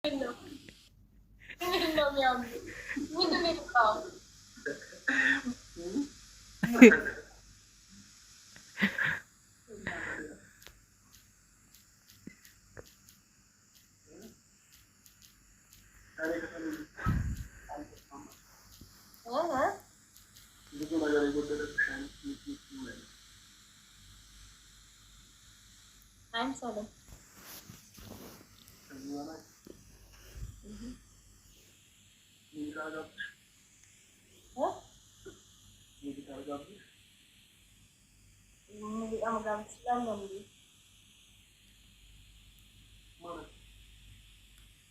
No, no mi amo. Muito legal. I'm sorry. I'm going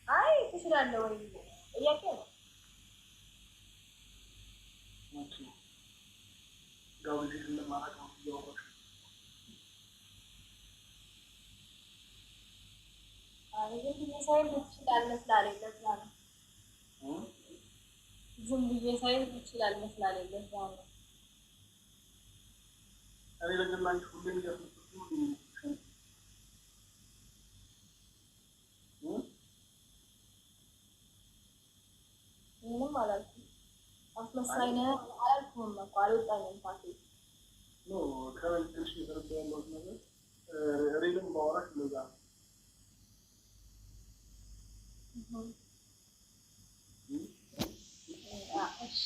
አይ ትችላለህ ወይ ጥያቄ ነው። ዝም ብዬ ሳይል ትችላለህ ስላለኝ ለዛ ነው። ምንም አላልኩም። አስመሳይ ነህ አላልኩም እኮ አልወጣኝም ፓርቲ ኖ ከረንትሽ ይደርብ ያለው ነገር ሪልም ባወራሽ ለዛ እሺ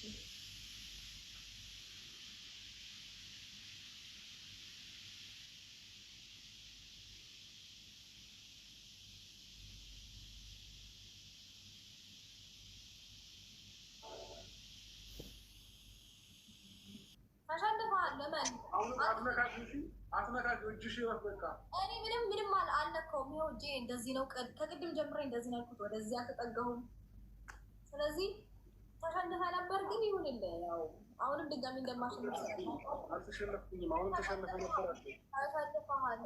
ተሸንፈሃል። ለምን አትነካሽ? እጅሽ በቃ እኔ ምንም አልነካውም። ይኸው እጄ እንደዚህ ነው። ከቅድም ጀምሬ እንደዚህ ነው ያልኩት። ወደዚህ አልተጠጋሁም። ስለዚህ ተሸንፈህ ነበር፣ ግን ይሁንልህ። ያው አሁንም ድጋሚ እንደማሸንፍ አልተሸነፍኩኝም። አሁን ተሸንፈህ ነበር። ተሸንፈሃል።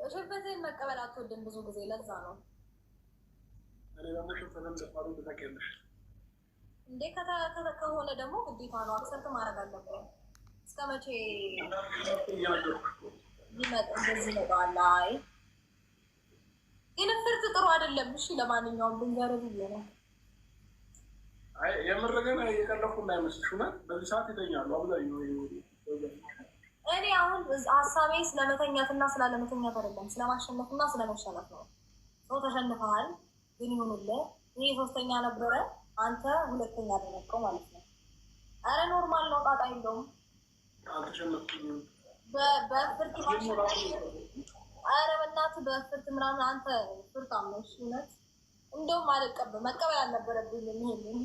ሽንፈትህን መቀበል አትወድም ብዙ ጊዜ። ለዛ ነው እኔ ደግሞ ሽንፈትን እንደፋሩ ታውቂያለሽ እንዴ? ከሆነ ደግሞ ግዴታ ነው አክሰፕት ማድረግ አለብን። እስከ መቼ ይመጣ እንደዚህ ይመጣል? አይ ግን ፍርድ ጥሩ አይደለም። እሺ ለማንኛውም ልንገርህ ብዬ ነው። አይ የምር ግን እየቀለኩ እንዳይመስልሽ ሆነ። በዚህ ሰዓት ይተኛሉ አብዛኛው። እኔ አሁን ሀሳቤ ስለመተኛትና ስላለመተኛት አይደለም፣ ስለማሸነፍና ስለመሸነፍ ነው። ሰው ተሸንፈሃል፣ ግን ይሁንልህ። ይሄ ሶስተኛ ነበረ፣ አንተ ሁለተኛ አደረግከው ማለት ነው። አረ ኖርማል ነው፣ ጣጣ የለውም። በፍርድ አረ በእናትህ በፍርድ ምናምን አንተ ፍርድ አምነሽ እውነት እንደውም አልቀበል መቀበል አልነበረብኝም። ይሄንን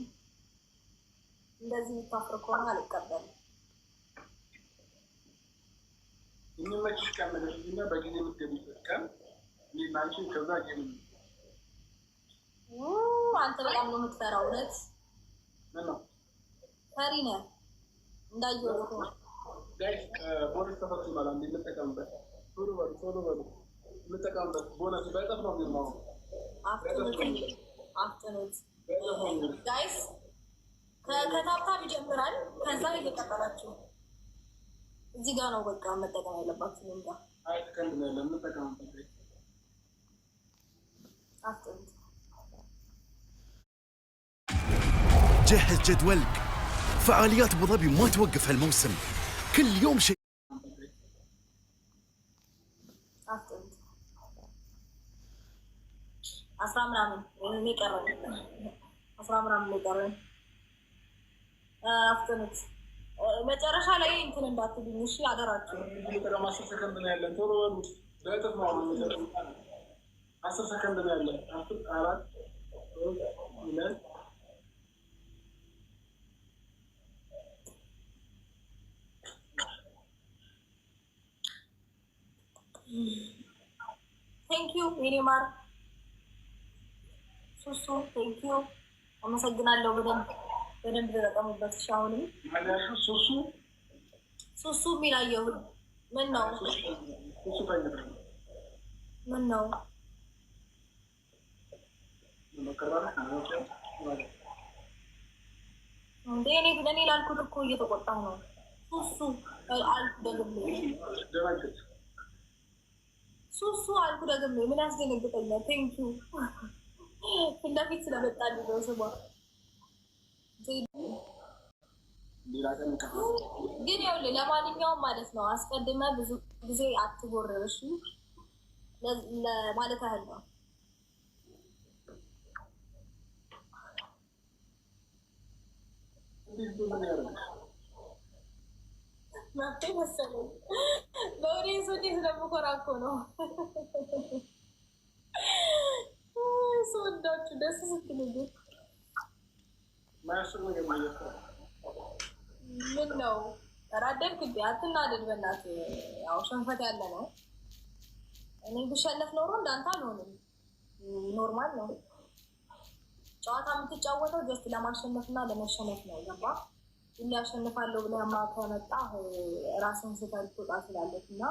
እንደዚህ የምታፍር ከሆነ አልቀበልም። የሚመችሽ ቀን እና በጊዜ የምትገቢበት ቀን ናንቺ ከዛ አንተ በጣም ነው የምትፈራው። እውነት ፈሪ ነህ እንዳየው ቦነስ ተፈቱ ይባላል። እንጠቀምበት፣ ቶሎ በሉ እንጠቀምበት። ቦነስ በጠፍ ነው የሚሆነው። አፍጥኑት ጋይስ። ከታብታብ ይጀምራል። ከዛ እየቀጠላችሁ እዚህ ጋር ነው በቃ መጠቀም ያለባችሁ። እንዳ እንጠቀምበት። አፍጥኑት። جهز جدولك، فعاليات ابو ظبي ما توقف هالموسم، كل يوم شيء. أسرع من ميكرون አፍጥኑት። መጨረሻ ላይ እንትን እንዳትሉኝ እሺ፣ አደራችሁ። 10 ሰከንድ ነው ያለን። ቶሎ በሉ። ለጥፍ ነው 10 ሰከንድ ነው ያለን። 4 2 ቴንኪዩ ሚኒማር ሱሱ ቴንኪዩ፣ አመሰግናለሁ። በደንብ ተጠቀሙበት። ሻውንም ሱሱ የሚላየው ምን ነው? ምን ነው እንዴ? እኔ ላልኩት እኮ እየተቆጣሁ ነው። ሱሱ አልኩ ደግሜ ሱሱ አልኩ ደግሞ ምን ያስደነግጠኛል? ቴንኪው እንደፊት ስለመጣልኝ ነው ስሟ። ግን ይኸውልህ ለማንኛውም ማለት ነው አስቀድመህ ብዙ ጊዜ አትጎርር እሺ፣ ለማለት ያህል ነው። መብቴ መሰለኝ በወሬ ሶቴ ስለምኮራ እኮ ነው። ሰወዳችሁ ደስ ስትልኝ ምን ነው ራደር ግቢ አትናደድ በእናትህ። ያው ሸንፈት ያለ ነው። እኔ ብሸነፍ ኖሮ እንዳንተ አልሆንም። ኖርማል ነው። ጨዋታ የምትጫወተው ጀስት ለማሸነፍ እና ለመሸነፍ ነው። ገባ? ሁሌ ያሸንፋለሁ ብለህማ ከመጣህ ራስን ስተህ ልትወጣ ስላለች እና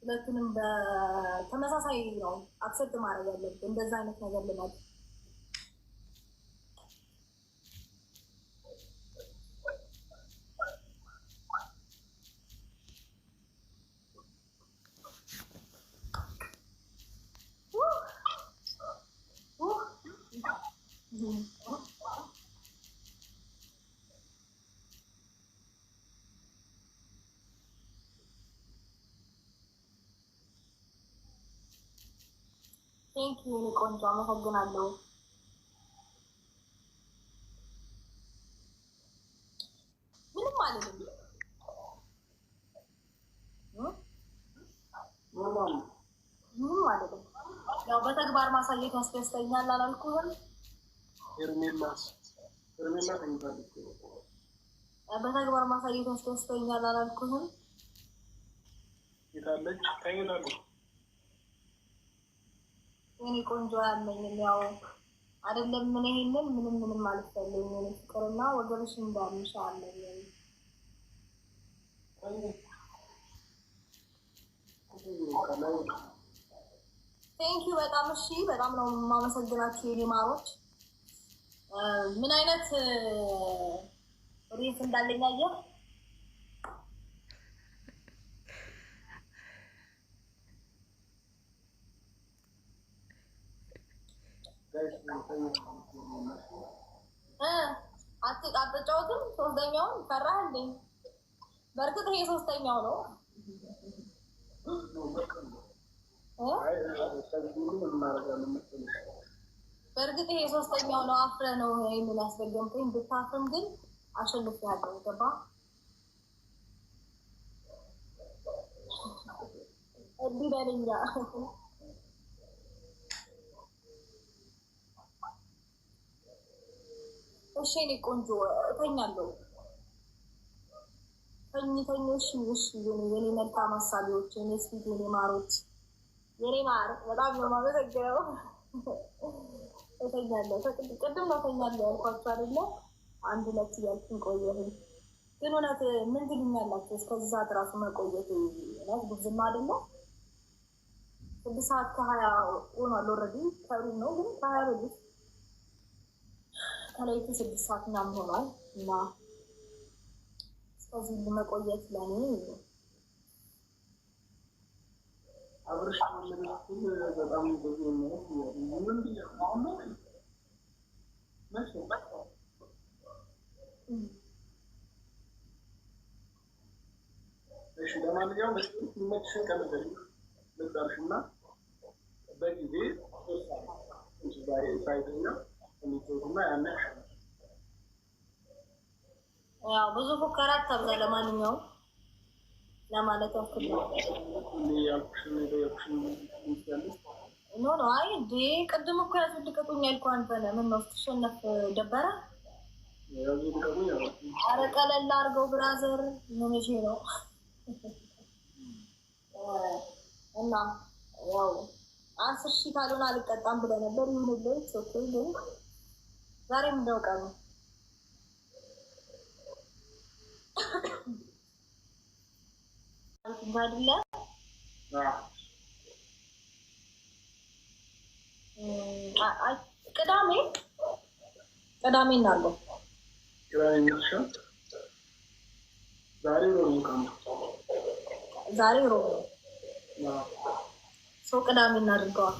ሁለቱንም በተመሳሳይ ነው አክሰፕት ማድረግ ያለብህ። እንደዛ አይነት ነገር ልመድ ቴንክ ዩ ቆንጆ አመሰግናለሁ። ምንም አይደለም ምንም አይደለም። ያው በተግባር ማሳየት ያስደስተኛል አላልኩህም? በተግባር ማሳየት ያስደስተኛል አላልኩህም? የታለች ታይላለች የኔ ቆንጆ ያለኝም ያው አይደለም ምን ይሄንን ምንም አልፈልግም። እኔ ፍቅርና ወገንሽ እንዳምሻለኝ ቴንክ ዩ በጣም እሺ፣ በጣም ነው የማመሰግናችሁ የኔ ማሮች። ምን አይነት ሪት እንዳለኝ አየህ? አትጫወትም? ሶስተኛውን ፈራህ እንዴ? በእርግጥ ይሄ ሶስተኛው ነው። በእርግጥ ይሄ ሶስተኛው ነው። አፍረህ ነው ይሄንን ያስደገምከኝ። ብታፍርም ግን አሸንፌሃለሁ። ገባ? እንዲህ በለኛ። እሺ እኔ ቆንጆ እተኛለሁ። ተኝ እሺ የኔ መልካም ሀሳቢዎች፣ የኔ ስፒድ፣ የኔ ማሮች፣ የኔ ማር በጣም ነው የማመሰግነው። እተኛለሁ። ቅድም ነው እተኛለሁ ያልኳቸው አይደለ? አንድ ሁለት እያልኩኝ ቆየሁኝ። ግን እውነት ምን ትሉኛላችሁ? እስከዚህ ሰዓት እራሱ መቆየት እውነት ጉብዝና አይደለ? 6 ሰዓት ከ20 ሆኗል። ኦልሬዲ ከሩብ ነው ግን ከ20 በፊት ከሌሊቱ 6 ሰዓት ምናምን ሆኗል እና እስከዚህ ለመቆየት ለኔ አብረሽ በጣም ብዙ ነው። ምን ነው እሺ ለማንኛውም በሚመችሽ ቀመደኝ ልታርሽና በጊዜ ዛሬ ሳይተኛ ያው ብዙ ፉከራ አታብዛ። ለማንኛውም ለማለት ያክል ነው። ኖ አይ እንዴ ቅድም እኮ ያስልቀቁኝ ያልኩህ አንተ ነህ። ምን ነው ስትሸነፍ ደበረ? ኧረ ቀለል አድርገው ብራዘር። ምን እሺ ነው እና ያው 10 ሺህ ካልሆነ አልቀጣም ብለህ ነበር። ይሁንልህ ኦኬ። ግን ዛሬ ምንድን ነው ቀኑ? አይደለ? ቅዳሜ እናለው። ዛሬ ሮብ ነው። ሰው ቅዳሜ እናድርገዋል።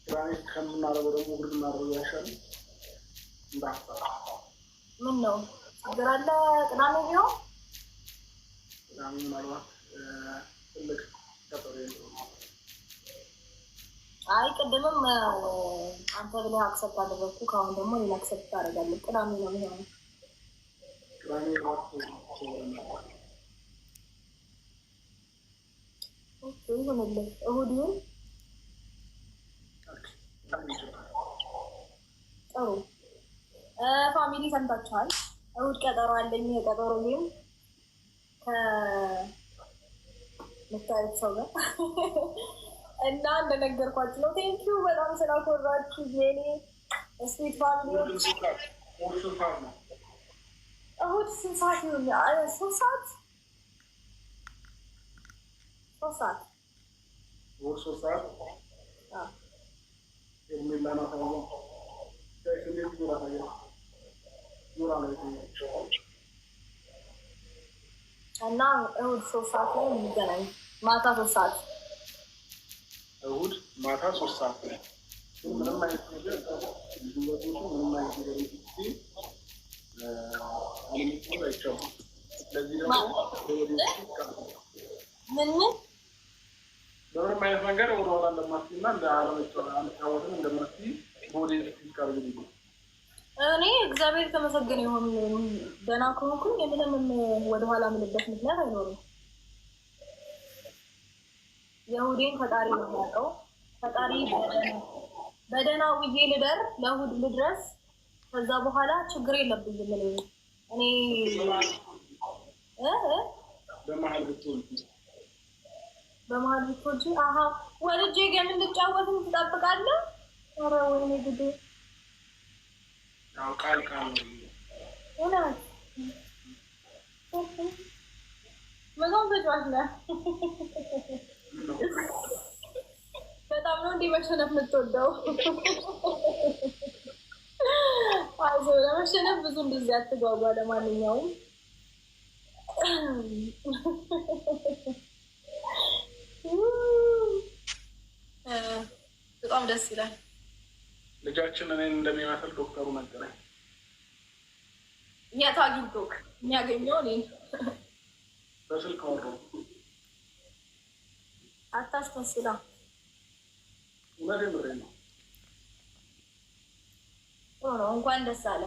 ቅዳሜ ከምናደርገው ደግሞ እሑድ እናደርገው ያሻል። ምን ነው ችግር አለ? ቅዳሜ ቢሆን ቅዳሜ ምናልባት ትልቅ ቀጠሮ የለውም። አይ ቅድምም አንተ ብለህ አክሰፕት አደረግኩ። ከአሁን ደግሞ ሌላ አክሰፕት ታደርጋለህ። ቅዳሜ ነው የሚሆነው። ቅዳሜ ይሁንልህ። እሑድ ይሁን። ጥሩ ፋሚሊ ሰምታችኋል። እሑድ ቀጠሮ አለኝ። የቀጠሮ ጌም ከምታዩት ሰው ጋር እና እንደነገርኳችሁ ነው። ቴንኪዩ በጣም ስላኮራችሁ የኔ ስዊት ፋሚሊዎች። እሑድ ስንት ሰዓት ይሁን? 3 ሰዓት 3 ሰዓት እና እሑድ 3 ሰዓት ላይ የሚገናኝ ማታ 3 ሰዓት እሑድ ማታ 3 ሰዓት ላይ ምንም አይነት ነገር ምንም አይነት ነገር አይቻልም። ስለዚህ ደግሞ ምን በምንም አይነት መንገድ ወደኋላ እንደማትይና እንደ አለመጫወትን እንደማትይ ቦዴ ይቀርብ። እኔ እግዚአብሔር የተመሰገነ ይሁን ደህና ከሆንኩኝ የምንም ወደኋላ ምልበት ምክንያት አይኖርም። የእሑዴን ፈጣሪ ነው የሚያውቀው። ፈጣሪ በደህና ውዬ ልደር፣ ለእሑድ ልድረስ። ከዛ በኋላ ችግር የለብኝም። እኔ በመሀል ብትወልጂ ወልጄ ገምን ልጫወትን ትጠብቃለህ? ኧረ ወይኔ ጉዴ! ቃል እውነት በጣም ተጫዋች ነህ። በጣም ነው እንዲህ መሸነፍ የምትወደው። አይዞህ ለመሸነፍ ብዙ እንደዚህ አትጓጓ። ለማንኛውም በጣም ደስ ይላል። ልጃችን እኔን እንደሚመስል ዶክተሩ ነገረኝ። የት አግኝቶክ? የሚያገኘው እኔ በስልክ አወራሁ። አታስመስላ። እውነቴን ነው። እንኳን ደስ አለ።